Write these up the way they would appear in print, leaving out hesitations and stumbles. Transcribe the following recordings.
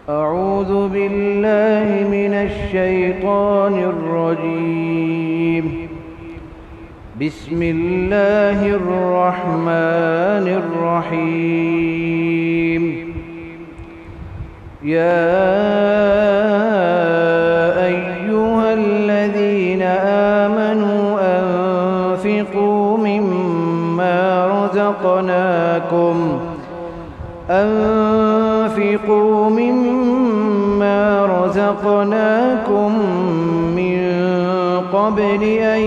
أعوذ بالله من الشيطان الرجيم. بسم الله الرحمن الرحيم. يا أيها الذين آمنوا أنفقوا مما رزقناكم من قبل أن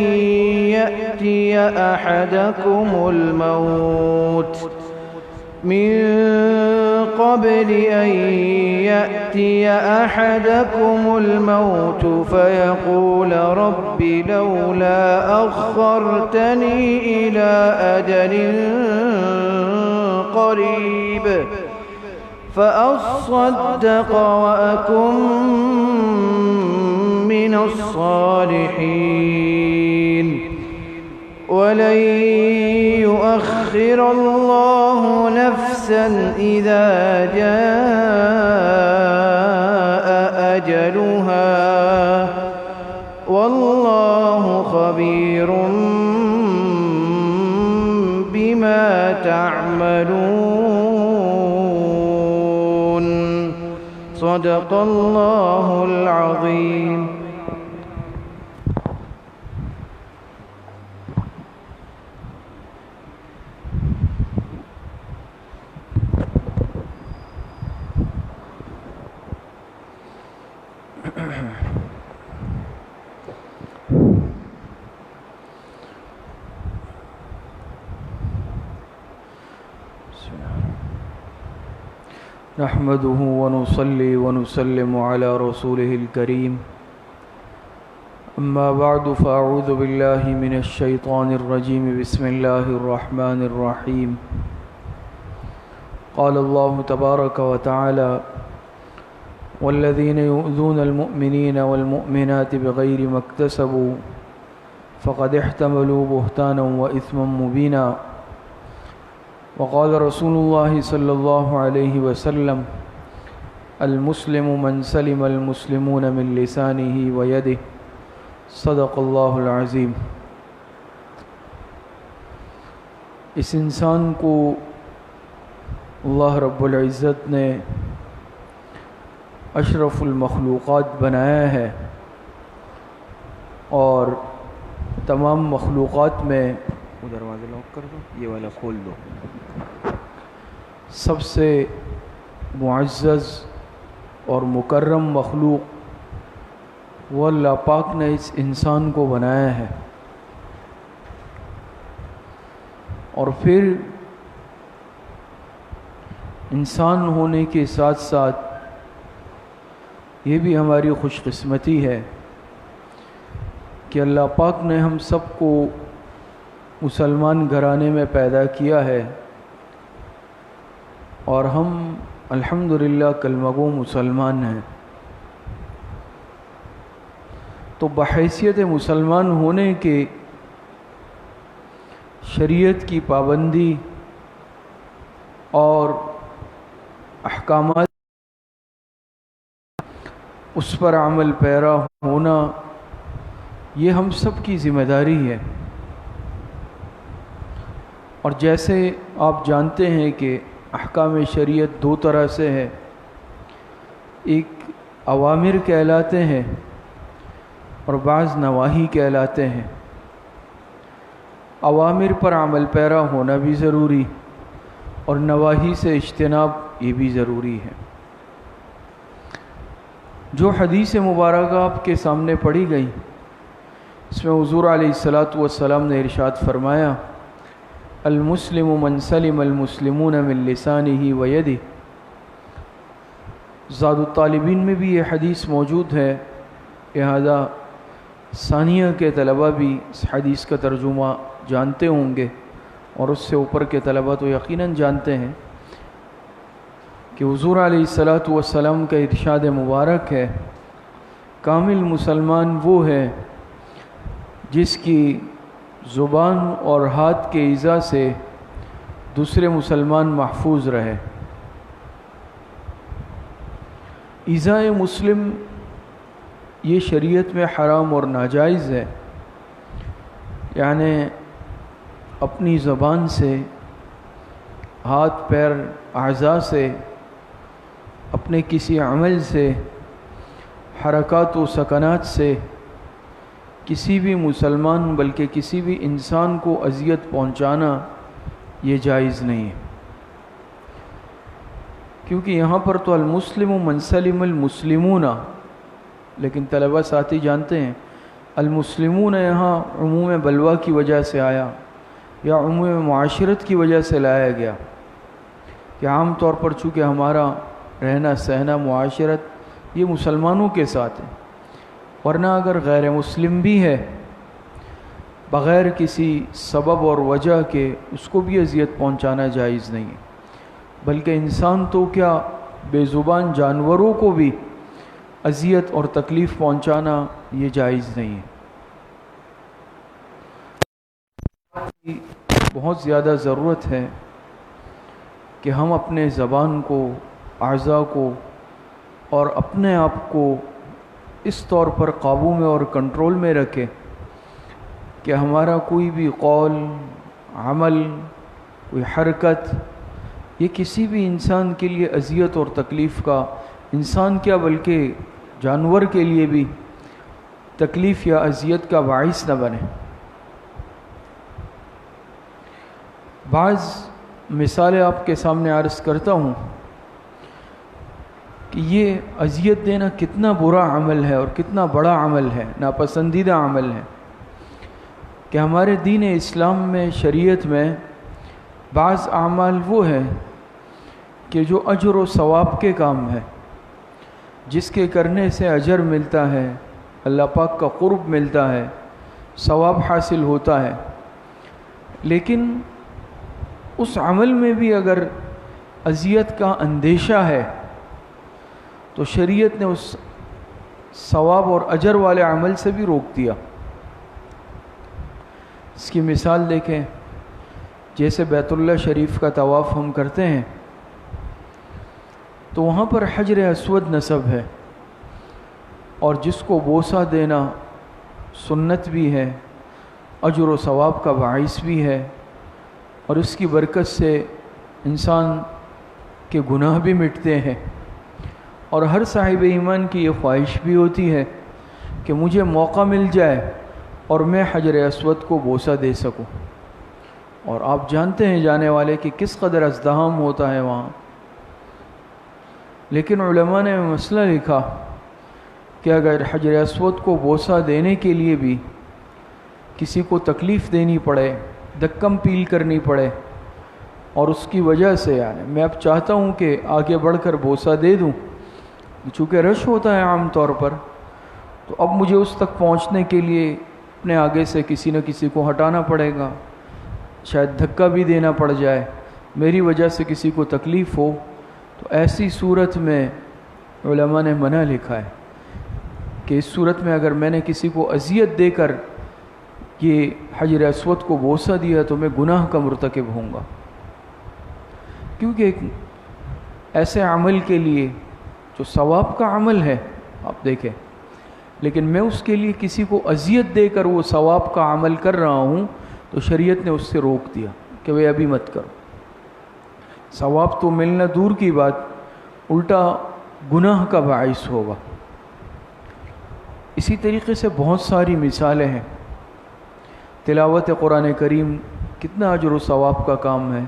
يأتي أحدكم الموت فيقول رب لولا أخرتني إلى أجل قريب فأصدق وأكن من الصالحين ولن يؤخر الله نفسا إذا جاء أجلها والله خبير بما تعملون. صدق الله العظيم. نحمده ونصلي ونسلم على رسوله الكريم. أما بعد فأعوذ بالله من الشيطان الرجيم. بسم الله الرحمن الرحيم. قال الله تبارك وتعالى: والذين يؤذون المؤمنين والمؤمنات بغير ما اكتسبوا فقد احتملوا بهتانا وإثما مبينا. وقال رسول الله صلى الله عليه وسلم: المسلم من سلم المسلمون من لسانه ويده. صدق اللہ العظیم. اس انسان کو اللہ رب العزت نے اشرف المخلوقات بنایا ہے اور تمام مخلوقات میں وہ دروازہ لاک کر دو، یہ والا کھول دو. سب سے معزز اور مکرم مخلوق وہ اللہ پاک نے اس انسان کو بنایا ہے. اور پھر انسان ہونے کے ساتھ ساتھ یہ بھی ہماری خوش قسمتی ہے کہ اللہ پاک نے ہم سب کو مسلمان گھرانے میں پیدا کیا ہے اور ہم الحمدللہ کلمہ گو مسلمان ہیں. تو بحیثیت مسلمان ہونے کے شریعت کی پابندی اور احکامات اس پر عمل پیرا ہونا یہ ہم سب کی ذمہ داری ہے. اور جیسے آپ جانتے ہیں کہ احکام شریعت دو طرح سے ہے، ایک اوامر کہلاتے ہیں اور بعض نواہی کہلاتے ہیں. اوامر پر عمل پیرا ہونا بھی ضروری اور نواہی سے اجتناب یہ بھی ضروری ہے. جو حدیث مبارکہ آپ کے سامنے پڑھی گئی اس میں حضور علیہ السلام نے ارشاد فرمایا: المسلم من سلم المسلمون من لسانه ویدہ. زاد الطالبین میں بھی یہ حدیث موجود ہے، لہذا ثانیہ کے طلبہ بھی اس حدیث کا ترجمہ جانتے ہوں گے اور اس سے اوپر کے طلبہ تو یقیناً جانتے ہیں کہ حضور علیہ السلام کا ارشاد مبارک ہے: کامل مسلمان وہ ہے جس کی زبان اور ہاتھ کے ایذا سے دوسرے مسلمان محفوظ رہے. ایذائے مسلم یہ شریعت میں حرام اور ناجائز ہے، یعنی اپنی زبان سے، ہاتھ پیر اعضاء سے، اپنے کسی عمل سے، حرکات و سکنات سے کسی بھی مسلمان بلکہ کسی بھی انسان کو اذیت پہنچانا یہ جائز نہیں ہے، کیونکہ یہاں پر تو المسلم من سلم المسلمون، لیکن طلبہ ساتھی جانتے ہیں المسلمون یہاں عموم بلوہ کی وجہ سے آیا یا عموم معاشرت کی وجہ سے لایا گیا، کہ عام طور پر چونکہ ہمارا رہنا سہنا معاشرت یہ مسلمانوں کے ساتھ ہے، ورنہ اگر غیر مسلم بھی ہے بغیر کسی سبب اور وجہ کے اس کو بھی اذیت پہنچانا جائز نہیں ہے، بلکہ انسان تو کیا بے زبان جانوروں کو بھی اذیت اور تکلیف پہنچانا یہ جائز نہیں ہے۔ بہت زیادہ ضرورت ہے کہ ہم اپنے زبان کو، اعضاء کو اور اپنے آپ کو اس طور پر قابو میں اور کنٹرول میں رکھیں کہ ہمارا کوئی بھی قول، عمل، کوئی حرکت یہ کسی بھی انسان کے لیے اذیت اور تکلیف کا، انسان کیا بلکہ جانور کے لیے بھی تکلیف یا اذیت کا باعث نہ بنے۔ بعض مثالیں آپ کے سامنے عرض کرتا ہوں کہ یہ اذیت دینا کتنا برا عمل ہے اور کتنا بڑا عمل ہے، ناپسندیدہ عمل ہے، کہ ہمارے دین اسلام میں، شریعت میں بعض اعمال وہ ہیں کہ جو اجر و ثواب کے کام ہے، جس کے کرنے سے اجر ملتا ہے، اللہ پاک کا قرب ملتا ہے، ثواب حاصل ہوتا ہے، لیکن اس عمل میں بھی اگر اذیت کا اندیشہ ہے تو شریعت نے اس ثواب اور اجر والے عمل سے بھی روک دیا۔ اس کی مثال دیکھیں، جیسے بیت اللہ شریف کا طواف ہم کرتے ہیں تو وہاں پر حجر اسود نصب ہے، اور جس کو بوسہ دینا سنت بھی ہے، اجر و ثواب کا باعث بھی ہے، اور اس کی برکت سے انسان کے گناہ بھی مٹتے ہیں، اور ہر صاحب ایمان کی یہ خواہش بھی ہوتی ہے کہ مجھے موقع مل جائے اور میں حجر اسود کو بوسہ دے سکوں، اور آپ جانتے ہیں جانے والے کہ کس قدر ازدحام ہوتا ہے وہاں، لیکن علماء نے مسئلہ لکھا کہ اگر حجر اسود کو بوسہ دینے کے لیے بھی کسی کو تکلیف دینی پڑے، دکم پیل کرنی پڑے، اور اس کی وجہ سے یعنی میں اب چاہتا ہوں کہ آگے بڑھ کر بوسہ دے دوں، چونکہ رش ہوتا ہے عام طور پر، تو اب مجھے اس تک پہنچنے کے لیے اپنے آگے سے کسی نہ کسی کو ہٹانا پڑے گا، شاید دھکا بھی دینا پڑ جائے، میری وجہ سے کسی کو تکلیف ہو، تو ایسی صورت میں علماء نے منع لکھا ہے کہ اس صورت میں اگر میں نے کسی کو اذیت دے کر یہ حجر اسود کو بوسہ دیا تو میں گناہ کا مرتکب ہوں گا، کیونکہ ایک ایسے عمل کے لیے جو ثواب کا عمل ہے آپ دیکھیں، لیکن میں اس کے لیے کسی کو اذیت دے کر وہ ثواب کا عمل کر رہا ہوں تو شریعت نے اس سے روک دیا کہ وہ ابھی مت کرو، ثواب تو ملنا دور کی بات، الٹا گناہ کا باعث ہوگا۔ اسی طریقے سے بہت ساری مثالیں ہیں، تلاوت قرآن کریم کتنا اجر و ثواب کا کام ہے،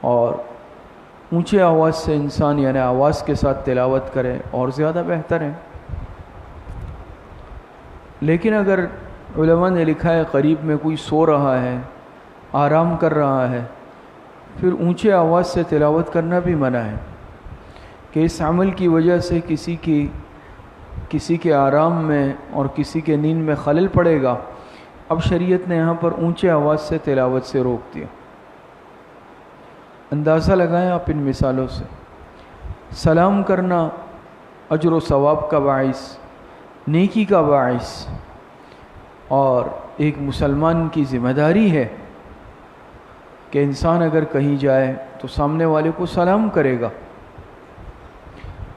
اور اونچے آواز سے انسان یعنی آواز کے ساتھ تلاوت کرے اور زیادہ بہتر ہے، لیکن اگر علماء نے لکھا ہے قریب میں کوئی سو رہا ہے، آرام کر رہا ہے، پھر اونچے آواز سے تلاوت کرنا بھی منع ہے کہ اس عمل کی وجہ سے کسی کے آرام میں اور کسی کے نیند میں خلل پڑے گا۔ اب شریعت نے یہاں پر اونچے آواز سے تلاوت سے روک دیا۔ اندازہ لگائیں آپ ان مثالوں سے، سلام کرنا اجر و ثواب کا باعث، نیکی کا باعث، اور ایک مسلمان کی ذمہ داری ہے کہ انسان اگر کہیں جائے تو سامنے والے کو سلام کرے گا،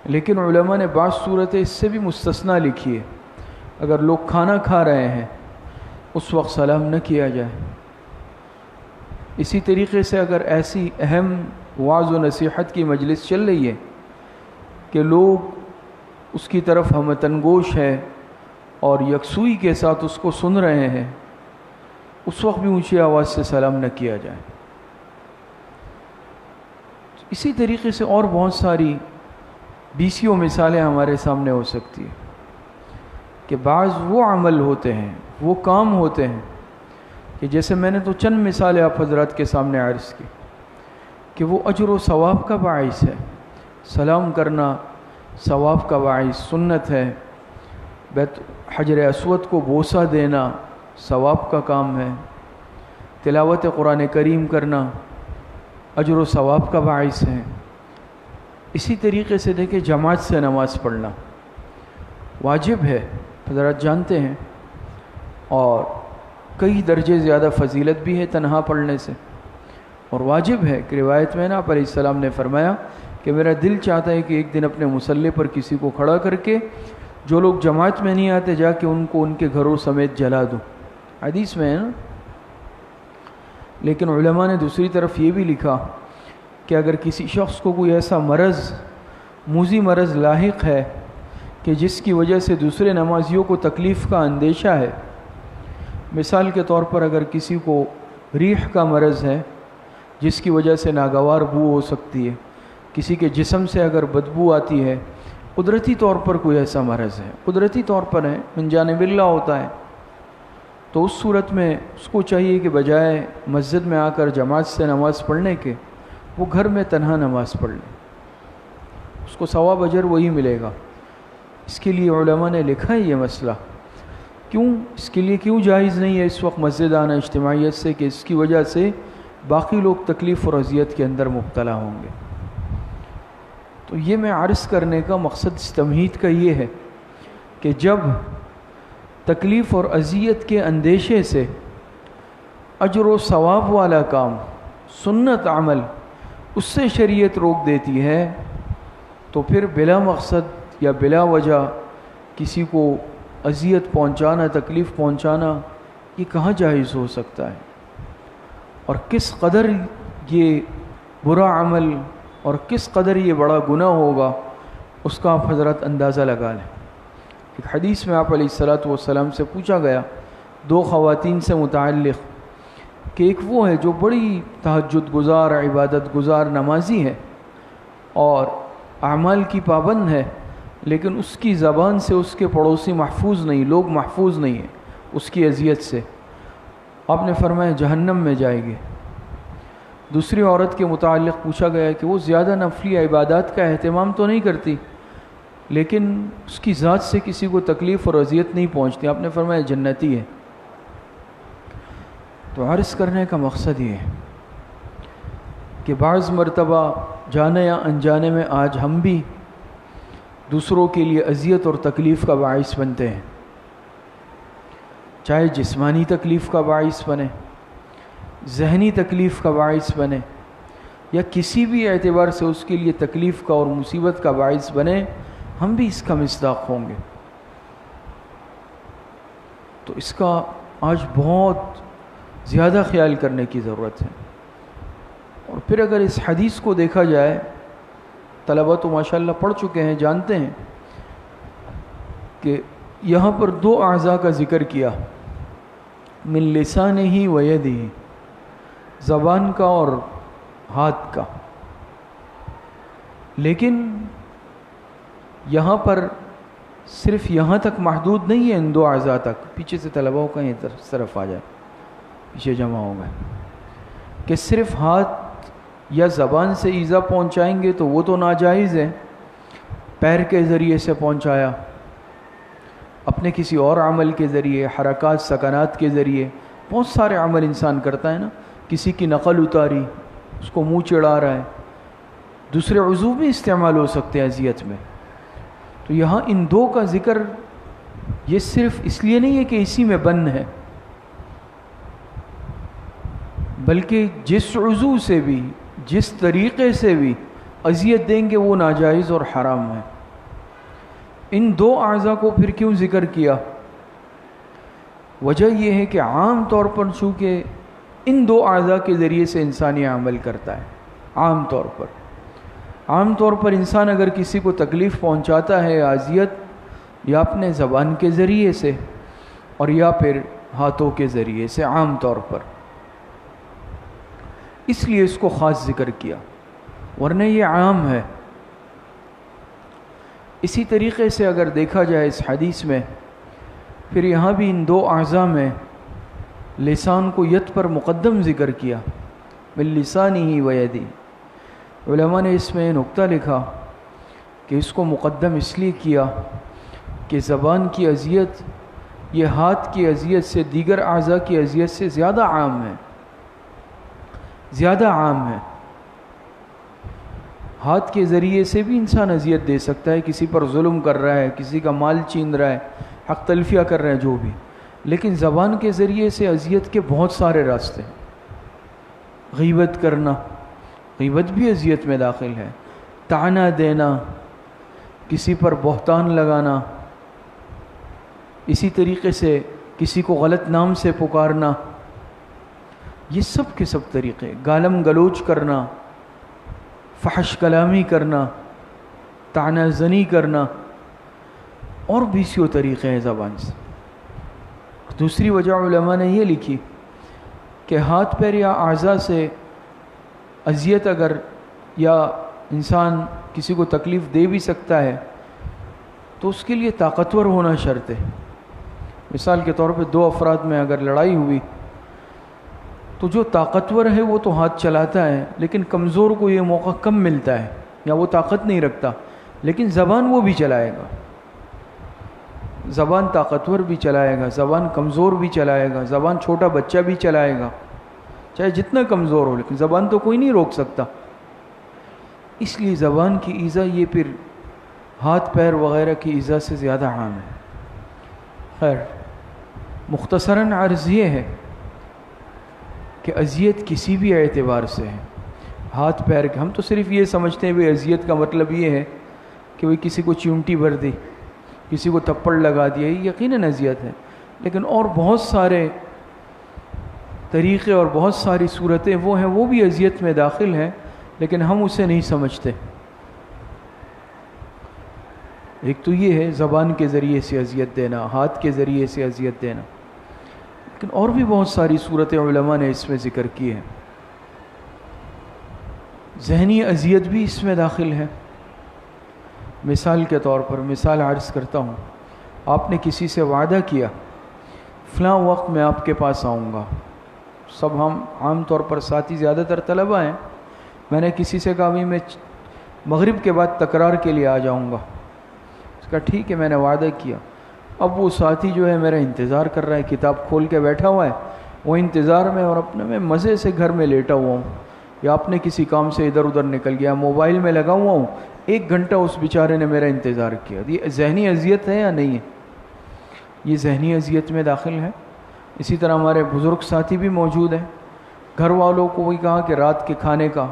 لیکن علماء نے بعض صورتیں اس سے بھی مستثنا لکھی ہے. اگر لوگ کھانا کھا رہے ہیں اس وقت سلام نہ کیا جائے. اسی طریقے سے اگر ایسی اہم وعظ و نصیحت کی مجلس چل رہی ہے کہ لوگ اس کی طرف ہمتن گوش ہیں اور یکسوئی کے ساتھ اس کو سن رہے ہیں، اس وقت بھی اونچی آواز سے سلام نہ کیا جائے. اسی طریقے سے اور بہت ساری بیسیوں مثالیں ہمارے سامنے ہو سکتی ہیں کہ بعض وہ عمل ہوتے ہیں، وہ کام ہوتے ہیں کہ جیسے میں نے تو چند مثالیں آپ حضرات کے سامنے عرض کی کہ وہ اجر و ثواب کا باعث ہے. سلام کرنا ثواب کا باعث سنت ہے. حجر اسود کو بوسہ دینا ثواب کا کام ہے. تلاوت قرآن کریم کرنا اجر و ثواب کا باعث ہے. اسی طریقے سے دیکھیں جماعت سے نماز پڑھنا واجب ہے، حضرات جانتے ہیں، اور کئی درجے زیادہ فضیلت بھی ہے تنہا پڑھنے سے، اور واجب ہے کہ روایت میں آپ علیہ السلام نے فرمایا کہ میرا دل چاہتا ہے کہ ایک دن اپنے مصلی پر کسی کو کھڑا کر کے جو لوگ جماعت میں نہیں آتے جا کے ان کو ان کے گھروں سمیت جلا دوں. حدیث میں ہے نا. لیکن علماء نے دوسری طرف یہ بھی لکھا کہ اگر کسی شخص کو کوئی ایسا مرض، موذی مرض لاحق ہے کہ جس کی وجہ سے دوسرے نمازیوں کو تکلیف کا اندیشہ ہے، مثال کے طور پر اگر کسی کو ریح کا مرض ہے جس کی وجہ سے ناگوار بو ہو سکتی ہے، کسی کے جسم سے اگر بدبو آتی ہے، قدرتی طور پر کوئی ایسا مرض ہے، قدرتی طور پر ہے، من جانب اللہ ہوتا ہے، تو اس صورت میں اس کو چاہیے کہ بجائے مسجد میں آ کر جماعت سے نماز پڑھنے کے وہ گھر میں تنہا نماز پڑھ لے. اس کو ثواب اجر وہی ملے گا. اس کے لیے علماء نے لکھا ہے یہ مسئلہ اس کے لیے کیوں جائز نہیں ہے اس وقت مسجد آنا اجتماعیت سے کہ اس کی وجہ سے باقی لوگ تکلیف اور اذیت کے اندر مبتلا ہوں گے. تو یہ میں عرض کرنے کا مقصد اس تمہید کا یہ ہے کہ جب تکلیف اور اذیت کے اندیشے سے اجر و ثواب والا کام، سنت عمل، اس سے شریعت روک دیتی ہے تو پھر بلا مقصد یا بلا وجہ کسی کو اذیت پہنچانا، تکلیف پہنچانا، یہ کہاں جائز ہو سکتا ہے؟ اور کس قدر یہ برا عمل اور کس قدر یہ بڑا گناہ ہوگا اس کا آپ حضرات اندازہ لگا لیں. ایک حدیث میں آپ علیہ الصلاۃ والسلام سے پوچھا گیا دو خواتین سے متعلق کہ ایک وہ ہے جو بڑی تہجد گزار، عبادت گزار، نمازی ہے اور اعمال کی پابند ہے، لیکن اس کی زبان سے اس کے پڑوسی محفوظ نہیں، لوگ محفوظ نہیں ہیں اس کی اذیت سے. آپ نے فرمایا جہنم میں جائے گی. دوسری عورت کے متعلق پوچھا گیا کہ وہ زیادہ نفلی عبادات کا اہتمام تو نہیں کرتی لیکن اس کی ذات سے کسی کو تکلیف اور اذیت نہیں پہنچتی. آپ نے فرمایا جنتی ہے. تو عرض کرنے کا مقصد یہ ہے کہ بعض مرتبہ جانے یا انجانے میں آج ہم بھی دوسروں کے لیے اذیت اور تکلیف کا باعث بنتے ہیں، چاہے جسمانی تکلیف کا باعث بنے، ذہنی تکلیف کا باعث بنے، یا کسی بھی اعتبار سے اس کے لیے تکلیف کا اور مصیبت کا باعث بنے، ہم بھی اس کا مصداق ہوں گے. تو اس کا آج بہت زیادہ خیال کرنے کی ضرورت ہے. اور پھر اگر اس حدیث کو دیکھا جائے، طلبہ تو ماشاءاللہ پڑھ چکے ہیں، جانتے ہیں کہ یہاں پر دو اعضاء کا ذکر کیا، من لسانہ و یدہ، زبان کا اور ہاتھ کا. لیکن یہاں پر صرف یہاں تک محدود نہیں ہے، ان دو اعضاء تک. پیچھے سے طلباء کا یہ طرف آ جائے، پیچھے جمع ہو گئے، کہ صرف ہاتھ یا زبان سے ایذا پہنچائیں گے تو وہ تو ناجائز ہے. پیر کے ذریعے سے پہنچایا، اپنے کسی اور عمل کے ذریعے، حرکات سکنات کے ذریعے، بہت سارے عمل انسان کرتا ہے نا، کسی کی نقل اتاری، اس کو منہ چڑھا رہا ہے، دوسرے عضو بھی استعمال ہو سکتے ہیں اذیت میں. تو یہاں ان دو کا ذکر یہ صرف اس لیے نہیں ہے کہ اسی میں بند ہے، بلکہ جس عضو سے بھی، جس طریقے سے بھی اذیت دیں گے وہ ناجائز اور حرام ہے. ان دو اعضاء کو پھر کیوں ذکر کیا؟ وجہ یہ ہے کہ عام طور پر چونکہ ان دو اعضاء کے ذریعے سے انسان یہ عمل کرتا ہے. عام طور پر انسان اگر کسی کو تکلیف پہنچاتا ہے، اذیت، یا اپنے زبان کے ذریعے سے اور یا پھر ہاتھوں کے ذریعے سے، عام طور پر. اس لیے اس کو خاص ذکر کیا، ورنہ یہ عام ہے. اسی طریقے سے اگر دیکھا جائے اس حدیث میں، پھر یہاں بھی ان دو اعضاء میں لسان کو ید پر مقدم ذکر کیا، باللسانہ و یدی. علماء نے اس میں نقطہ لکھا کہ اس کو مقدم اس لیے کیا کہ زبان کی اذیت یہ ہاتھ کی اذیت سے، دیگر اعضاء کی اذیت سے زیادہ عام ہے. ہاتھ کے ذریعے سے بھی انسان اذیت دے سکتا ہے، کسی پر ظلم کر رہا ہے، کسی کا مال چھین رہا ہے، حق تلفیہ کر رہا ہے، جو بھی. لیکن زبان کے ذریعے سے اذیت کے بہت سارے راستے ہیں. غیبت کرنا، غیبت بھی اذیت میں داخل ہے. طعنہ دینا، کسی پر بہتان لگانا، اسی طریقے سے کسی کو غلط نام سے پکارنا، یہ سب کے سب طریقے. گالم گلوچ کرنا، فحش کلامی کرنا، طعنہ زنی کرنا، اور بھی اسی طریقے ہیں زبان سے. دوسری وجہ علماء نے یہ لکھی کہ ہاتھ پیر یا اعضاء سے اذیت اگر یا انسان کسی کو تکلیف دے بھی سکتا ہے تو اس کے لیے طاقتور ہونا شرط ہے. مثال کے طور پہ دو افراد میں اگر لڑائی ہوئی تو جو طاقتور ہے وہ تو ہاتھ چلاتا ہے، لیکن کمزور کو یہ موقع کم ملتا ہے یا وہ طاقت نہیں رکھتا، لیکن زبان وہ بھی چلائے گا. زبان طاقتور بھی چلائے گا، زبان کمزور بھی چلائے گا، زبان چھوٹا بچہ بھی چلائے گا، چاہے جتنا کمزور ہو، لیکن زبان تو کوئی نہیں روک سکتا. اس لیے زبان کی ایذا یہ پھر ہاتھ پیر وغیرہ کی ایذا سے زیادہ عام ہے. خیر، مختصراً عرض یہ ہے کہ اذیت کسی بھی اعتبار سے ہے. ہاتھ پیر کے ہم تو صرف یہ سمجھتے ہیں بھی اذیت کا مطلب یہ ہے کہ وہ کسی کو چیونٹی بھر دی، کسی کو تھپڑ لگا دیا، یہ یقیناً اذیت ہے. لیکن اور بہت سارے طریقے اور بہت ساری صورتیں وہ ہیں، وہ بھی اذیت میں داخل ہیں، لیکن ہم اسے نہیں سمجھتے. ایک تو یہ ہے زبان کے ذریعے سے اذیت دینا، ہاتھ کے ذریعے سے اذیت دینا، لیکن اور بھی بہت ساری صورتیں علماء نے اس میں ذکر کی ہیں. ذہنی اذیت بھی اس میں داخل ہے. مثال کے طور پر مثال عرض کرتا ہوں، آپ نے کسی سے وعدہ کیا فلاں وقت میں آپ کے پاس آؤں گا. سب ہم عام طور پر ساتھی زیادہ تر طلبہ ہیں. میں نے کسی سے کہا بھی میں مغرب کے بعد تکرار کے لیے آ جاؤں گا. اس کا ٹھیک ہے، میں نے وعدہ کیا. اب وہ ساتھی جو ہے میرا انتظار کر رہا ہے، کتاب کھول کے بیٹھا ہوا ہے، وہ انتظار میں، اور اپنے میں مزے سے گھر میں لیٹا ہوا ہوں، یا اپنے کسی کام سے ادھر ادھر نکل گیا، موبائل میں لگا ہوا ہوں. 1 گھنٹہ اس بیچارے نے میرا انتظار کیا. یہ ذہنی اذیت ہے یا نہیں ہے؟ یہ ذہنی اذیت میں داخل ہے. اسی طرح ہمارے بزرگ ساتھی بھی موجود ہیں. گھر والوں کو وہی کہا کہ رات کے کھانے کا،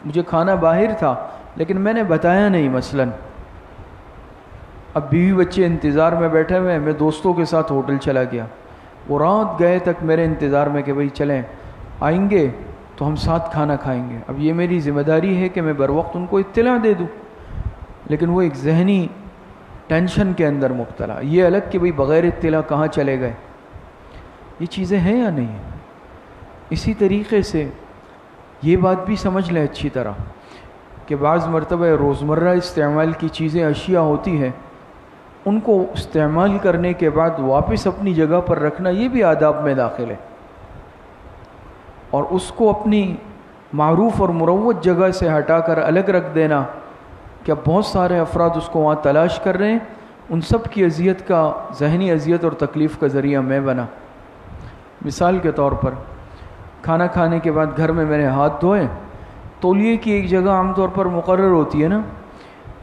مجھے کھانا باہر تھا لیکن میں نے بتایا نہیں مثلاً. اب بیوی بچے انتظار میں بیٹھے ہوئے ہیں، میں دوستوں کے ساتھ ہوٹل چلا گیا. وہ رات گئے تک میرے انتظار میں کہ بھئی چلیں، آئیں گے تو ہم ساتھ کھانا کھائیں گے. اب یہ میری ذمہ داری ہے کہ میں بر وقت ان کو اطلاع دے دوں، لیکن وہ ایک ذہنی ٹینشن کے اندر مبتلا. یہ الگ کہ بھئی بغیر اطلاع کہاں چلے گئے. یہ چیزیں ہیں یا نہیں ہیں؟ اسی طریقے سے یہ بات بھی سمجھ لیں اچھی طرح کہ بعض مرتبہ روزمرہ استعمال کی چیزیں، اشیاء ہوتی ہیں، ان کو استعمال کرنے کے بعد واپس اپنی جگہ پر رکھنا، یہ بھی آداب میں داخل ہے. اور اس کو اپنی معروف اور مروج جگہ سے ہٹا کر الگ رکھ دینا کہ اب بہت سارے افراد اس کو وہاں تلاش کر رہے ہیں، ان سب کی اذیت کا، ذہنی اذیت اور تکلیف کا ذریعہ میں بنا. مثال کے طور پر کھانا کھانے کے بعد گھر میں میں نے ہاتھ دھوئے، تولیے کی ایک جگہ عام طور پر مقرر ہوتی ہے نا،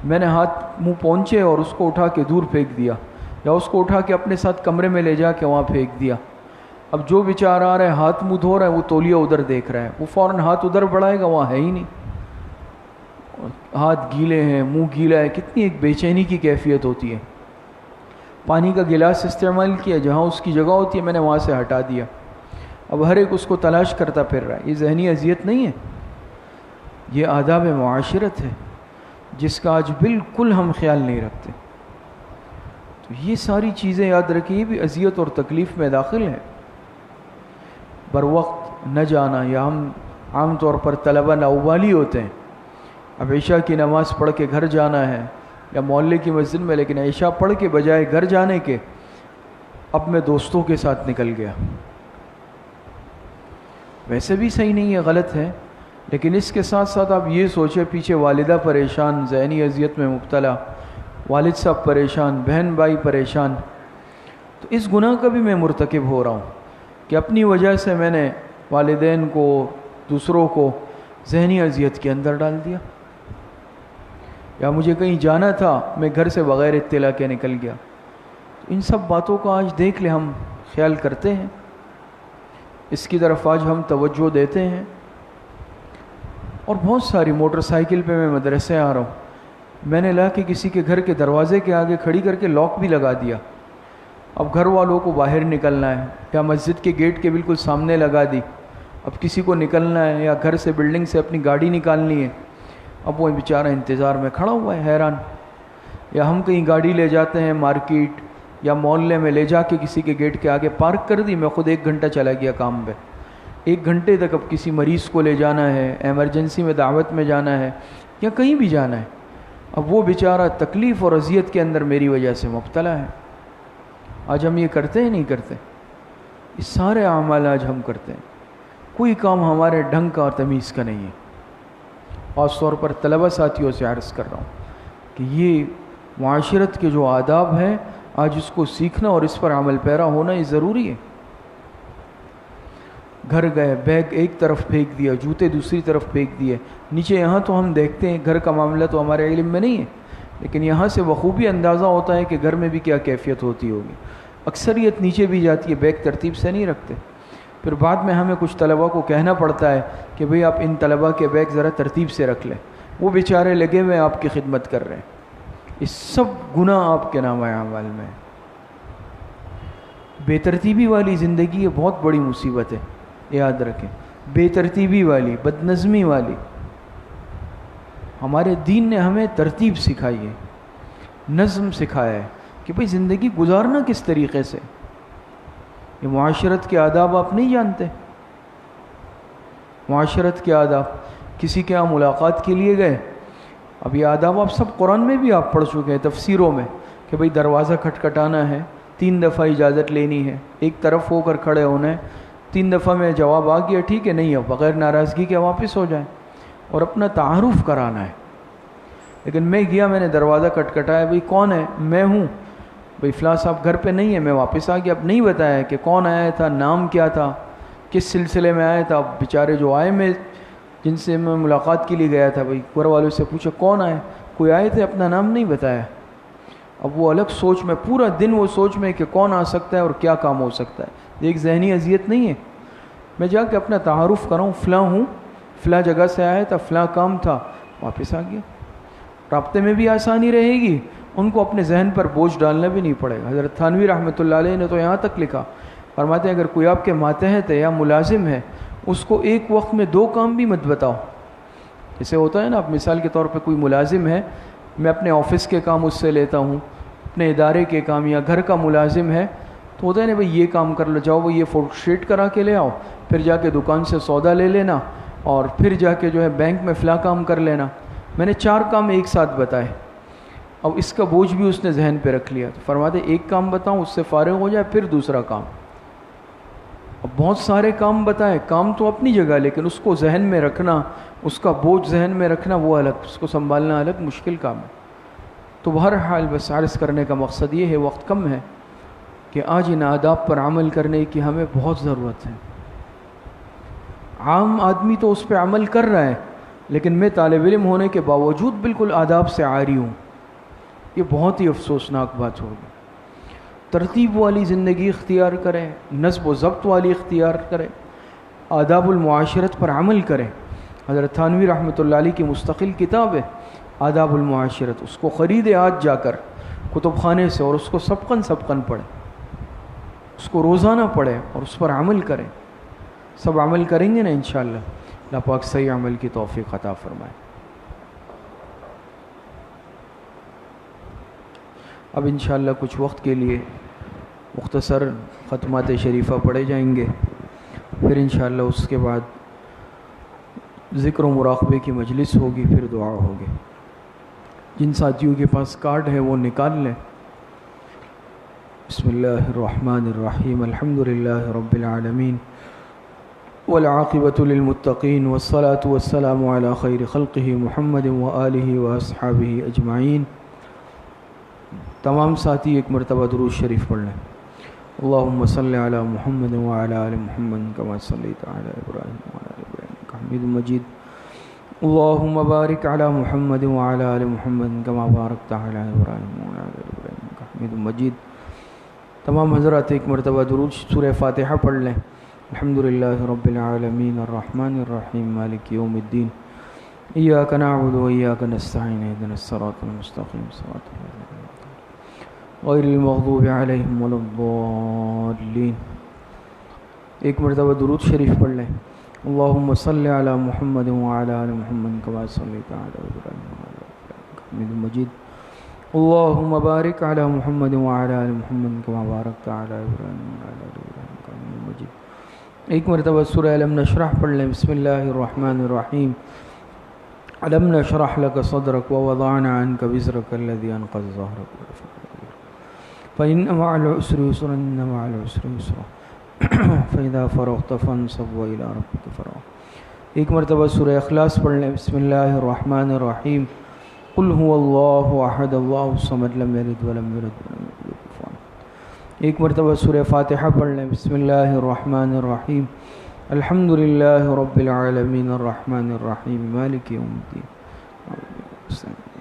میں نے ہاتھ منہ پہنچے اور اس کو اٹھا کے دور پھینک دیا، یا اس کو اٹھا کے اپنے ساتھ کمرے میں لے جا کے وہاں پھینک دیا. اب جو بیچارہ آ رہا ہے ہاتھ منہ دھو رہا ہے، وہ تولیہ ادھر دیکھ رہا ہے، وہ فوراً ہاتھ ادھر بڑھائے گا، وہاں ہے ہی نہیں، ہاتھ گیلے ہیں، منہ گیلا ہے. کتنی ایک بے چینی کی کیفیت ہوتی ہے. پانی کا گلاس استعمال کیا، جہاں اس کی جگہ ہوتی ہے میں نے وہاں سے ہٹا دیا، اب ہر ایک اس کو تلاش کرتا پھر رہا ہے۔ یہ ذہنی اذیت نہیں ہے، یہ آداب معاشرت ہے جس کا آج بالکل ہم خیال نہیں رکھتے۔ تو یہ ساری چیزیں یاد رکھیں، یہ بھی اذیت اور تکلیف میں داخل ہے۔ بر وقت نہ جانا، یا ہم عام طور پر طلبہ لاؤبالی ہوتے ہیں، اب عشاء کی نماز پڑھ کے گھر جانا ہے یا محلے کی مسجد میں، لیکن عشاء پڑھ کے بجائے گھر جانے کے اب میں دوستوں کے ساتھ نکل گیا۔ ویسے بھی صحیح نہیں ہے، غلط ہے، لیکن اس کے ساتھ ساتھ آپ یہ سوچیں پیچھے والدہ پریشان، ذہنی اذیت میں مبتلا، والد صاحب پریشان، بہن بھائی پریشان، تو اس گناہ کا بھی میں مرتکب ہو رہا ہوں کہ اپنی وجہ سے میں نے والدین کو، دوسروں کو ذہنی اذیت کے اندر ڈال دیا۔ یا مجھے کہیں جانا تھا، میں گھر سے بغیر اطلاع کے نکل گیا۔ تو ان سب باتوں کا آج دیکھ لیں، ہم خیال کرتے ہیں، اس کی طرف آج ہم توجہ دیتے ہیں۔ اور بہت ساری موٹر سائیکل پہ میں مدرسے آ رہا ہوں، میں نے لا کے کسی کے گھر کے دروازے کے آگے کھڑی کر کے لاک بھی لگا دیا، اب گھر والوں کو باہر نکلنا ہے، یا مسجد کے گیٹ کے بالکل سامنے لگا دی، اب کسی کو نکلنا ہے یا گھر سے بلڈنگ سے اپنی گاڑی نکالنی ہے، اب وہ بیچارہ انتظار میں کھڑا ہوا ہے حیران۔ یا ہم کہیں گاڑی لے جاتے ہیں مارکیٹ یا محلے میں، لے جا کے کسی کے گیٹ کے آگے پارک کر دی، میں خود 1 گھنٹہ چلا گیا کام پہ، 1 گھنٹے تک اب کسی مریض کو لے جانا ہے، ایمرجنسی میں دعوت میں جانا ہے یا کہیں بھی جانا ہے، اب وہ بیچارہ تکلیف اور اذیت کے اندر میری وجہ سے مبتلا ہے۔ آج ہم یہ کرتے ہیں نہیں کرتے؟ یہ سارے اعمال آج ہم کرتے ہیں، کوئی کام ہمارے ڈھنگ کا اور تمیز کا نہیں ہے۔ خاص طور پر طلبہ ساتھیوں سے عرض کر رہا ہوں کہ یہ معاشرت کے جو آداب ہیں، آج اس کو سیکھنا اور اس پر عمل پیرا ہونا یہ ضروری ہے۔ گھر گئے، بیگ ایک طرف پھینک دیا، جوتے دوسری طرف پھینک دیے، نیچے یہاں تو ہم دیکھتے ہیں، گھر کا معاملہ تو ہمارے علم میں نہیں ہے، لیکن یہاں سے بخوبی اندازہ ہوتا ہے کہ گھر میں بھی کیا کیفیت ہوتی ہوگی۔ اکثریت نیچے بھی جاتی ہے، بیگ ترتیب سے نہیں رکھتے، پھر بعد میں ہمیں کچھ طلبہ کو کہنا پڑتا ہے کہ بھئی آپ ان طلبہ کے بیگ ذرا ترتیب سے رکھ لیں، وہ بیچارے لگے ہوئے آپ کی خدمت کر رہے ہیں۔ یہ سب گناہ آپ کے نامہ اعمال میں۔ بے ترتیبی والی زندگی یہ بہت بڑی مصیبت ہے، یاد رکھیں، بے ترتیبی والی، بد نظمی والی۔ ہمارے دین نے ہمیں ترتیب سکھائی ہے، نظم سکھایا ہے کہ بھئی زندگی گزارنا کس طریقے سے۔ یہ معاشرت کے آداب آپ نہیں جانتے؟ معاشرت کے آداب، کسی کے یہاں ملاقات کے لیے گئے، اب یہ آداب آپ سب قرآن میں بھی آپ پڑھ چکے ہیں، تفسیروں میں، کہ بھئی دروازہ کھٹکھٹانا ہے، 3 دفعہ اجازت لینی ہے، ایک طرف ہو کر کھڑے ہونا ہے، 3 دفعہ میں جواب آ گیا ٹھیک ہے، نہیں، اب بغیر ناراضگی کے واپس ہو جائیں، اور اپنا تعارف کرانا ہے۔ لیکن میں گیا، میں نے دروازہ کھٹکھٹایا، بھئی کون ہے؟ میں ہوں۔ بھئی فلاں صاحب گھر پہ نہیں ہے، میں واپس آ گیا، اب نہیں بتایا کہ کون آیا تھا، نام کیا تھا، کس سلسلے میں آیا تھا۔ اب بیچارے جو آئے، میں جن سے میں ملاقات کے لیے گیا تھا، بھئی گھر والوں سے پوچھا کون آئے، کوئی آئے تھے، اپنا نام نہیں بتایا۔ اب وہ الگ سوچ میں، پورا دن وہ سوچ میں کہ کون آ سکتا ہے اور کیا کام ہو سکتا ہے۔ ایک ذہنی اذیت نہیں ہے؟ میں جا کے اپنا تعارف کراؤں، فلاں ہوں، فلاں جگہ سے آیا تھا، فلاں کام تھا، واپس آ گیا۔ رابطے میں بھی آسانی رہے گی، ان کو اپنے ذہن پر بوجھ ڈالنا بھی نہیں پڑے گا۔ حضرت تھانوی رحمۃ اللہ علیہ نے تو یہاں تک لکھا، فرماتے ہیں اگر کوئی آپ کے ماتحت ہے یا ملازم ہے، اس کو ایک وقت میں 2 کام بھی مت بتاؤ۔ جیسے ہوتا ہے نا، اب مثال کے طور پہ کوئی ملازم ہے، میں اپنے آفس کے کام اس سے لیتا ہوں، اپنے ادارے کے کام، یا گھر کا ملازم ہے تو ہوتا ہے نا، بھئی یہ کام کر لو، جاؤ وہ یہ فوٹو شیٹ کرا کے لے آؤ، پھر جا کے دکان سے سودا لے لینا، اور پھر جا کے جو ہے بینک میں فلاں کام کر لینا۔ میں نے 4 کام ایک ساتھ بتائے، اب اس کا بوجھ بھی اس نے ذہن پہ رکھ لیا، تو فرماتے ایک کام بتاؤں، اس سے فارغ ہو جائے، پھر دوسرا کام۔ اب بہت سارے کام بتائے، کام تو اپنی جگہ، لیکن اس کو ذہن میں رکھنا، اس کا بوجھ ذہن میں رکھنا وہ الگ، اس کو سنبھالنا الگ مشکل کام ہے۔ تو بہرحال بس عرض کرنے کا مقصد یہ ہے، وقت کم ہے، کہ آج ان آداب پر عمل کرنے کی ہمیں بہت ضرورت ہے۔ عام آدمی تو اس پہ عمل کر رہا ہے، لیکن میں طالب علم ہونے کے باوجود بالکل آداب سے عاری ہوں، یہ بہت ہی افسوسناک بات ہوگی۔ ترتیب والی زندگی اختیار کریں، نظم و ضبط والی اختیار کریں، آداب المعاشرت پر عمل کریں۔ حضرت تھانوی رحمۃ اللہ علیہ کی مستقل کتاب ہے آداب المعاشرت، اس کو خریدے آج جا کر، کتب خانے سے، اور اس کو سبقاً پڑھیں، اس کو روزانہ پڑھیں اور اس پر عمل کریں. سب عمل کریں گے نا انشاءاللہ. اللہ پاک صحیح عمل کی توفیق عطا فرمائے. اب انشاءاللہ کچھ وقت کے لیے مختصر ختمات شریفہ پڑھے جائیں گے، پھر انشاءاللہ اس کے بعد ذکر و مراقبے کی مجلس ہوگی، پھر دعا ہوگی. جن ساتھیوں کے پاس کارڈ ہے وہ نکال لیں. بسم اللہ الرحمن الرحیم. الحمدللہ رب العالمین والعاقبۃ للمتقین والصلاة والسلام علی خیر خلقہ محمد وآلہ واصحابہ اجمعین. تمام ساتھی ایک مرتبہ درود شریف پڑھ لیں. اللہم صلی علی محمد وعلی آل محمد کما صلیت علی ابراہیم وعلی آل ابراہیم انک حمید مجید. اللہم بارک علی محمد وعلی آل محمد کما بارکت علی ابراہیم وعلی آل ابراہیم انک حمید مجید. تمام حضرات ایک مرتبہ درود سورہ فاتحہ پڑھ لیں. الحمدللہ رب العالمین الرحمن الرحیم مالک یوم الدین ایاک نعبد و ایاک نستعین اہدنا الصراط المستقیم صراط الذین غیر المغضوب علیہم ولا الضالین. ایک مرتبہ درود شریف پڑھ لیں. اللہم صلی علی محمد وعلی آل محمد کما صلیت علی ابراہیم وعلی آل ابراہیم انک حمید مجید. اللہم بارک علی محمد وعلی آل محمد کما بارکت علی ابراہیم وعلی آل ابراہیم انک حمید مجید. ایک مرتبہ سورہ علم نشرح پڑھ لیں. بسم اللہ الرحمن الرحیم. علم نشرح لک صدرک ووضعنا عنک وزرک الذی انقض ظہرک فإن مع العسر يسرا إن مع العسر يسرا فإذا فرغت فانصب وإلى ربك فرغ. ایک مرتبہ سورہ اخلاص پڑھ لیں. بسم اللہ الرحمن الرحیم. قل هو اللہ احد اللہ الصمد لم یلد ولم یولد ولم یکن له کفوا احد. ایک مرتبہ سورہ فاتحہ پڑھ لیں. بسم اللہ الرحمن الرحیم. الحمد للہ رب العالمین الرحمن الرحیم مالک یوم الدین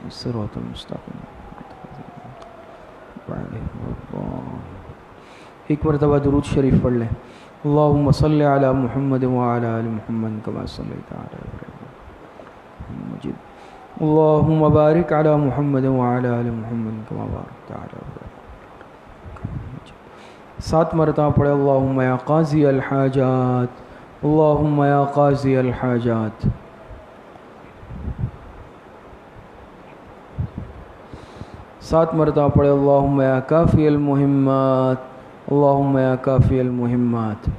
الصراط المستقیم. ایک مرتبہ درود شریف پڑھ لیں. اللہم صلی علی محمد وعلی آل محمد کما صلیت علی ابراہیم مجید. اللہم بارک علی محمد وعلی آل محمد کما بارکت علی ابراہیم مجید. 7 مرتبہ پڑھے. اللہم یا قاضی الحاجات، اللہم یا قاضی الحاجات. سات مرتبہ پڑھے. اللہم یا کافی المہمات، اللہم یا کافی المہمات.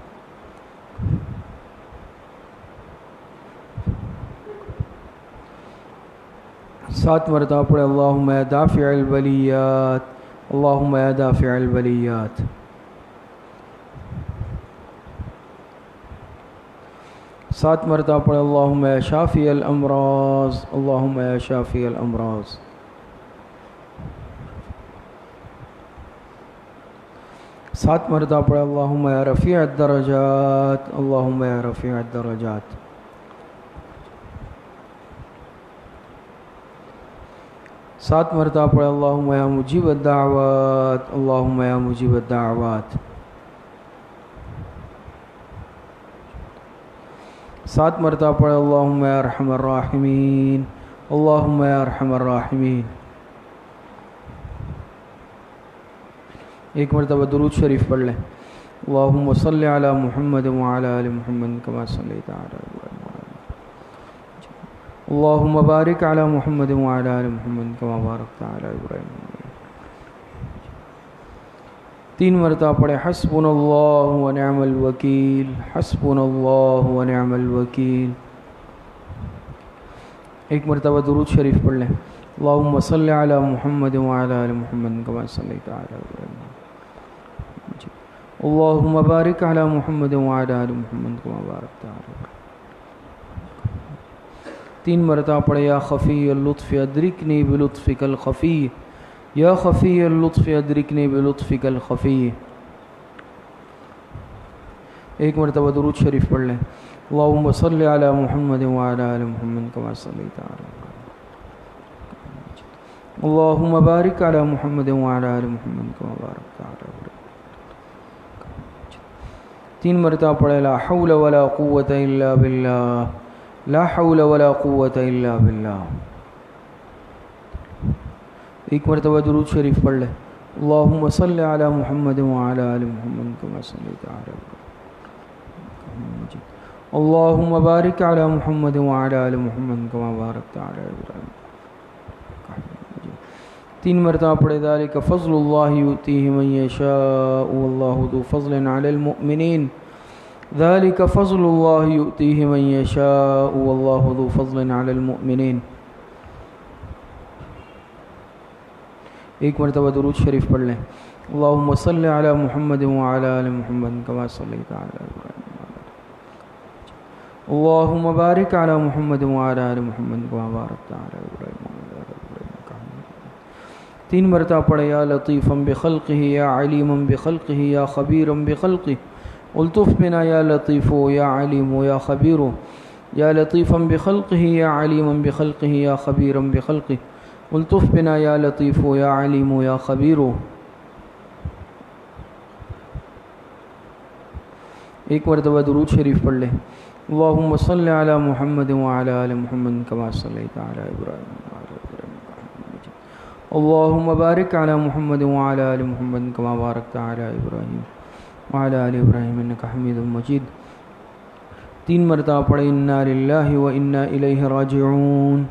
سات مرتبہ پڑھے. اللہم یا دافع البلیات، اللہم یا دافع البلیات. سات مرتبہ پڑھے. اللہم یا شافی الامراض، اللہم یا شافی الامراض. سات مرتبہ پڑھے. اللہم یا رفیع الدرجات، اللہم یا رفیع الدرجات. سات مرتبہ پڑھے. اللہم یا مجیب الدعوات، اللہم یا مجیب الدعوات. سات مرتبہ پڑھے. اللہم یا ارحم الراحمین، اللہم یا ارحم الراحمین. ایک مرتبہ درود شریف پڑھ لیں. اللہم صلی علی محمد وعلی آل محمد کما صلیت علی ابراہیم وعلی آل ابراہیم. اللہم بارک علی محمد وعلی آل محمد کما بارکت علی ابراہیم. 3 مرتبہ پڑھے. حسبنا اللہ ونعم الوکیل، حسبنا اللہ ونعم الوکیل. ایک مرتبہ درود شریف پڑھ لیں. اللہم صلی علی محمد وعلی آل محمد کما صلیت علی ابراہیم. اللہم بارک علی محمد وعلی آل محمد کما بارکت علی ابراہیم. 3 مرتبہ پڑھے. یا خفی اللطف ادرکنی بلطفک الخفی، یا خفی اللطف ادرکنی بلطفک الخفی. ایک مرتبہ درود شریف پڑھ لیں. اللہم صلی علی محمد وعلی آل محمد کما صلیت علی ابراہیم. اللہم بارک علی محمد وعلی آل محمد کما بارکت علی ابراہیم. 3 مرتبہ پڑھے. لا حول ولا قوة الا باللہ، لا حول ولا قوة الا باللہ. ایک مرتبہ درود شریف پڑھ لیں. اللہم صلی علی محمد وعلی آل محمد کما صلیت علی ابراہیم. اللہم بارک علی محمد وعلی آل محمد کما بارکت علی ابراہیم. 3 مرتبہ پڑھے ذالک فضل اللہ یؤتیہ من یشاء واللہ ذو فضل علی المؤمنین. ذالک فضل اللہ یؤتیہ من یشاء واللہ ذو فضل علی المؤمنین. ایک مرتبہ درود شریف پڑھ لیں. اللہم صلی علی محمد وعلی آل محمد کما صلیت علی ابراہیم. اللہم بارک علی محمد وعلی آل محمد کما بارکت علی ابراہیم. 3 مرتبہ پڑھے یا لطیفا بخلقہ یا علیما بخلقہ یا خبیرا بخلقہ. الطف بنا یا لطیف یا علیم یا خبیر. یا لطیفا بخلقہ یا علیما بخلقہ یا خبیرا بخلقہ. الطف بنا یا لطیف یا علیم یا خبیر. ایک مرتبہ درود شریف پڑھ لیں. اللہم صلی علی محمد وعلی آل محمد کما صلیت علی ابراہیم. اللہم بارک علی محمد وعلی آل محمد کما بارکت علی ابراہیم وعلی آل ابراہیم انک حمید مجید. 3 مرتبہ پڑھیں انا للہ و انا الیہ راجعون.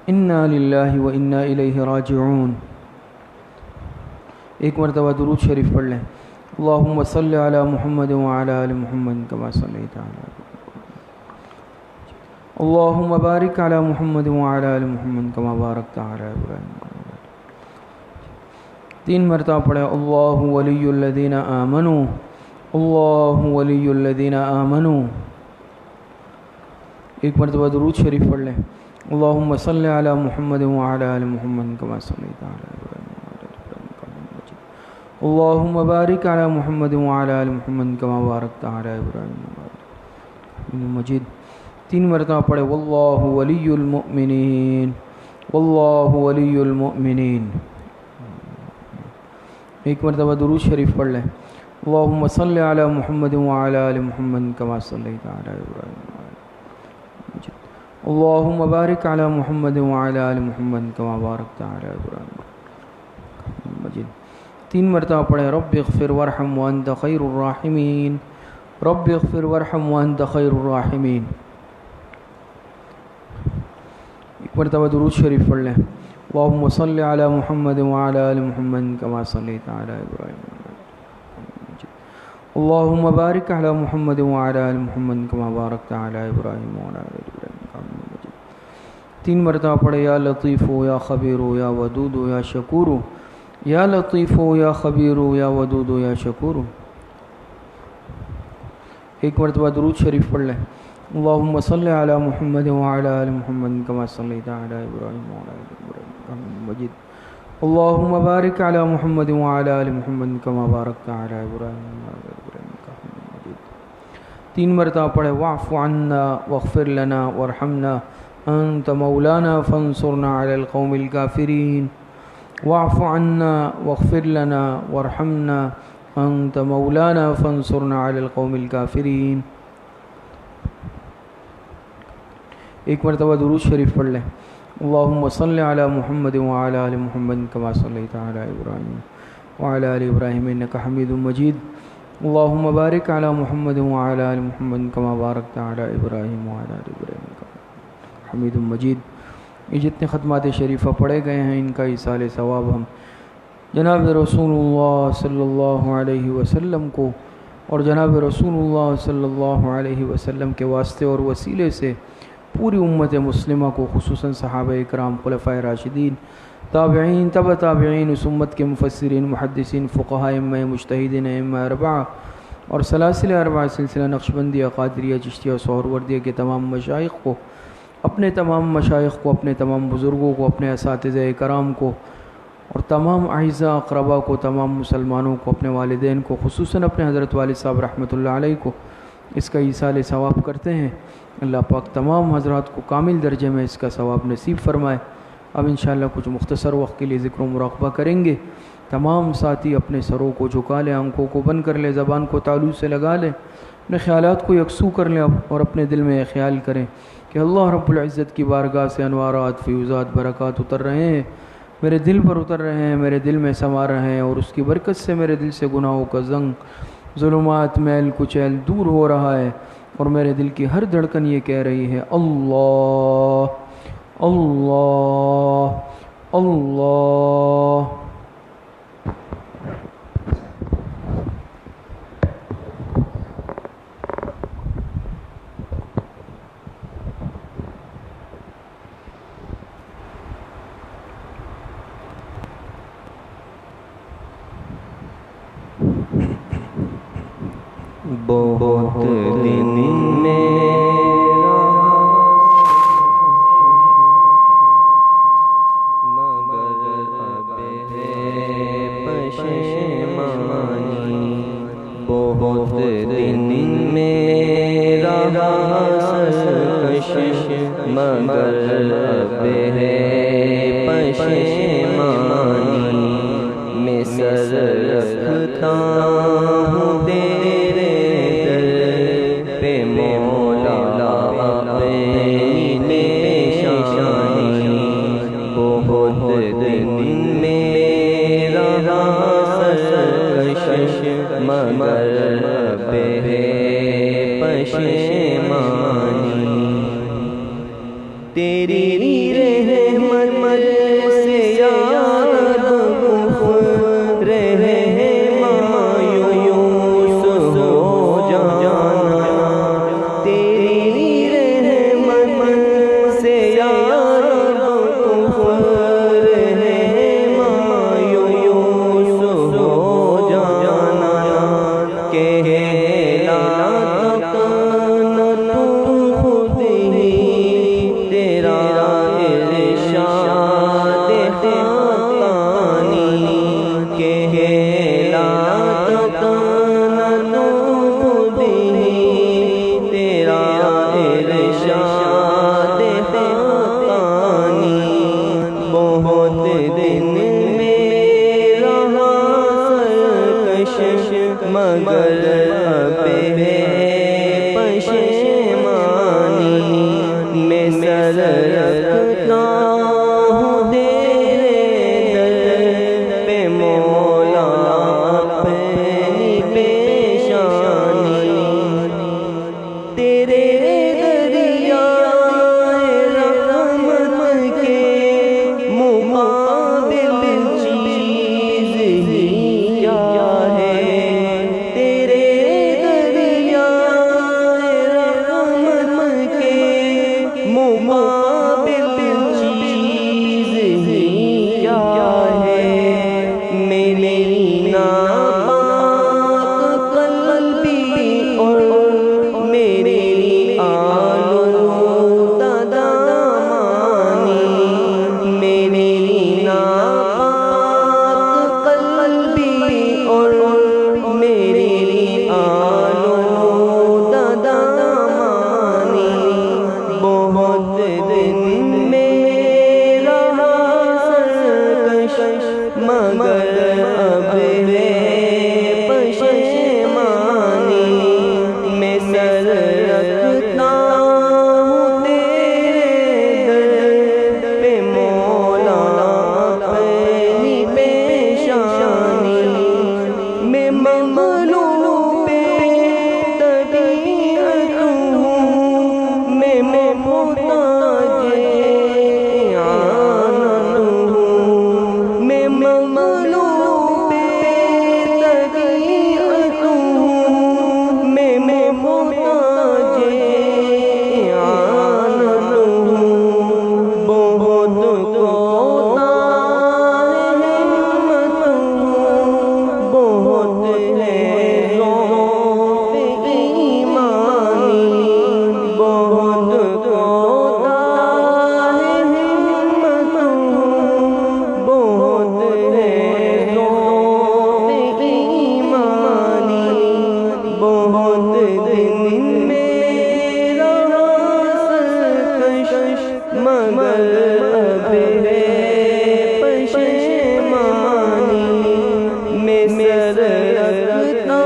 انا للہ و انا الیہ راجعون. ایک مرتبہ درود شریف پڑھ لیں. اللہم صلی علی محمد وعلی آل محمد کما صلیت علی ابراہیم. اللہم بارک علی محمد وعلی آل محمد کما بارکت علی ابراہیم. 3 مرتبہ پڑھیں اللہ ولی الذین آمنوا. اللہ ولی الذین آمنوا. ایک مرتبہ درود شریف پڑھ لیں. اللہم صلی علی محمد وعلی آل محمد کما صلیت علی ابراہیم. اللہم بارک علی محمد وعلی آل محمد کما بارکت علی ابراہیم مجید. 3 مرتبہ پڑھے واللہ ولی المؤمنین. واللہ ولی المؤمنین. ایک مرتبہ درود شریف پڑھ لیں. اللہم صلی علی محمد وعلی آل محمد کما صلیت علی ابراہیم. اللہم بارک علی محمد وعلی آل محمد کما بارکت علی ابراہیم مجید. 3 مرتبہ پڑھیں رب اغفر وارحم وانت خیر الراحمین. رب اغفر وارحم وانت خیر الراحمین. ایک مرتبہ درود شریف پڑھ لیں. اللہم صلی علی محمد وعلی آل محمد کما صلیت علی ابراہیم. اللہم بارک علی محمد وعلی آل محمد کما بارکت علی ابراہیم وعلی آل ابراہیم. 3 مرتبہ پڑھے یا لطیف یا خبیر یا ودود یا شکور. یا لطیف یا خبیر یا ودود یا شکور. ایک مرتبہ درود شریف پڑھ لیں. اللہم صلی علی محمد وعلی آل محمد کما صلیت علی ابراہیم وعلی آل ابراہیم مجید. اللہم بارک علی محمد وعلی آل محمد کما بارکت علی ابراہیم وعلی آل ابراہیم مجید. 3 مرتبہ پڑھے واعف عنا واغفر لنا وارحمنا انت مولانا فانصرنا علی القوم الکافرین. واعف عنا واغفر لنا وارحمنا انت مولانا فانصرنا علی القوم الکافرین. ایک مرتبہ درود شریف پڑھ لیں. اللہم صلی علی محمد وعلی آل محمد کما صلیت علی ابراہیم وعلی آل ابراہیم انک حمید مجید. اللہم بارک علی محمد وعلی آل محمد کما بارکت علی ابراہیم وعلی آل ابراہیم انک حمید مجید. یہ جتنے ختمات شریفہ پڑھے گئے ہیں ان کا ایصال ثواب ہم جناب رسول اللہ صلی اللہ علیہ وسلم کو اور جناب رسول اللہ صلی اللہ علیہ وسلم کے واسطے اور وسیلے سے پوری امت مسلمہ کو خصوصاً صحابہ اکرام خلفائے راشدین تابعین تبع تابعین اس امت کے مفسرین محدثین فقہاء ائمہ مجتہدین ائمہ اربعہ اور سلاسل اربعہ سلسلہ نقشبندیہ قادریہ چشتیہ سہروردیہ کے تمام مشائخ کو اپنے تمام بزرگوں کو اپنے اساتذہ کرام کو اور تمام اعزاء اقربا کو تمام مسلمانوں کو اپنے والدین کو خصوصاً اپنے حضرت والد صاحب رحمۃ اللہ علیہ کو اس کا ایصال ثواب کرتے ہیں. اللہ پاک تمام حضرات کو کامل درجے میں اس کا ثواب نصیب فرمائے. اب انشاءاللہ کچھ مختصر وقت کے لیے ذکر و مراقبہ کریں گے. تمام ساتھی اپنے سروں کو جھکا لیں, آنکھوں کو بند کر لیں, زبان کو تالو سے لگا لیں, اپنے خیالات کو یکسو کر لیں اور اپنے دل میں خیال کریں کہ اللہ رب العزت کی بارگاہ سے انوارات فیوزات برکات اتر رہے ہیں. میرے دل پر اتر رہے ہیں، میرے دل میں سما رہے ہیں، اور اس کی برکت سے میرے دل سے گناہوں کا زنگ، ظلمات، میل کچیل دور ہو رہا ہے، اور میرے دل کی ہر دھڑکن یہ کہہ رہی ہے اللہ اللہ اللہ۔ بہت دن میرا مگر اب ہے پشیمانی، بہت دن میرا سرکش مگر اب ہے پشیمانی، میں سر رکھتا ہوں تیرے مگر اب ہے پشیمانی، تیری رحمت سے یاد رہے مایوس ہو جانا، تیری رحمت سے یاد رہے مایوس ہو جانا، مگر اب ہے پشیمانی، میں سر رکھتا ہوں تیرے در پہ مولا اپنی پیشانی، تیرے دریائے رحمت کے مقابل چیز ہی کیا ہے، مقابل چیز ہی کیا ہے، میری ناپاک قلبی اور میری آلودہ دامانی، میری ناپاک قلبی اور میری آلودہ دامانی، بہت دن میرا سرکش مگر اب ہے پشیمانی، میں سر رکھتا ہوں تیرے در پہ مولا اپنی پیشانی، میں مغلوب طبیعت ہوں، میں محتاج اعانت ہوں، میں مغلوب طبیعت ہوں، میں محتاج اعانت ہوں، بہت کوتاہ ہمت ہوں، بہت ہے ضعف ایمانی، بہت کوتاہ ہمت ہوں، بہت ہے ضعف ایمانی، بہت دن میرا سرکش مگر اب ہے پشیمانی، میں سر رکھتا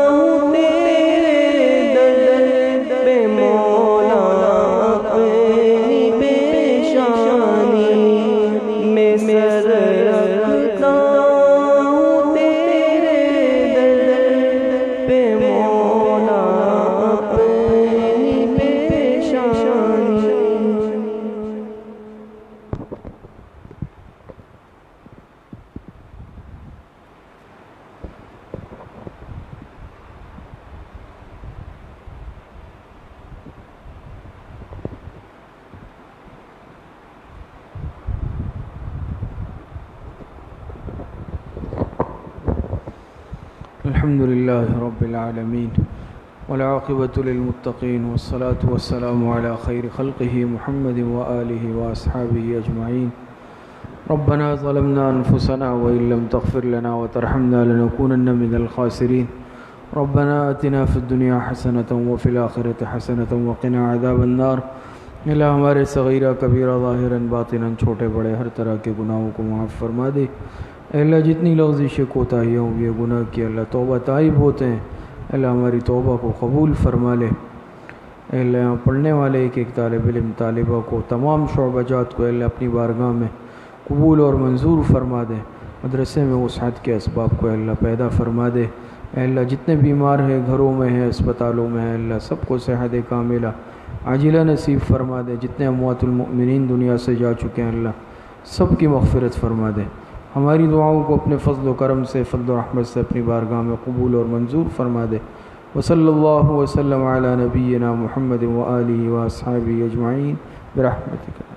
ہوں تیرے در پہ مولا اپنی پیشانی، میں سر الحمد لله رب العالمين والعاقبة للمتقين والصلاة والسلام على خير خلقه محمد وآله وأصحابه أجمعين. ربنا ظلمنا أنفسنا وإن لم تغفر لنا وترحمنا لنكونن من الخاسرين. ربنا آتنا في الدنيا حسنة وفي الآخرة حسنة وقنا عذاب النار. اللہ ہمارے صغیرہ کبیرہ ظاہراً باطناً چھوٹے بڑے ہر طرح کے گناہوں کو معاف فرما دے. اے اللہ جتنی لغزش کوتاہیاں ہوئی ہے گناہ کی اللہ توبہ تائب ہوتے ہیں، اللہ ہماری توبہ کو قبول فرما لے. اے اللہ یہاں پڑھنے والے ایک ایک طالب علم طالبہ کو تمام شعبہ جات کو اللہ اپنی بارگاہ میں قبول اور منظور فرما دے. مدرسے میں وسعت کے اسباب کو اللہ پیدا فرما دے. اے اللہ جتنے بیمار ہیں گھروں میں ہیں اسپتالوں میں ہیں اللہ سب کو صحت کاملہ عاجلہ نصیب فرما دے. جتنے اموات المؤمنین دنیا سے جا چکے ہیں اللہ سب کی مغفرت فرما دے. ہماری دعاؤں کو اپنے فضل و کرم سے فضل و رحمت سے اپنی بارگاہ میں قبول اور منظور فرما دے. وصلی اللہ وسلم علی نبینا محمد وآلہ واصحابہ اجمعین برحمتک.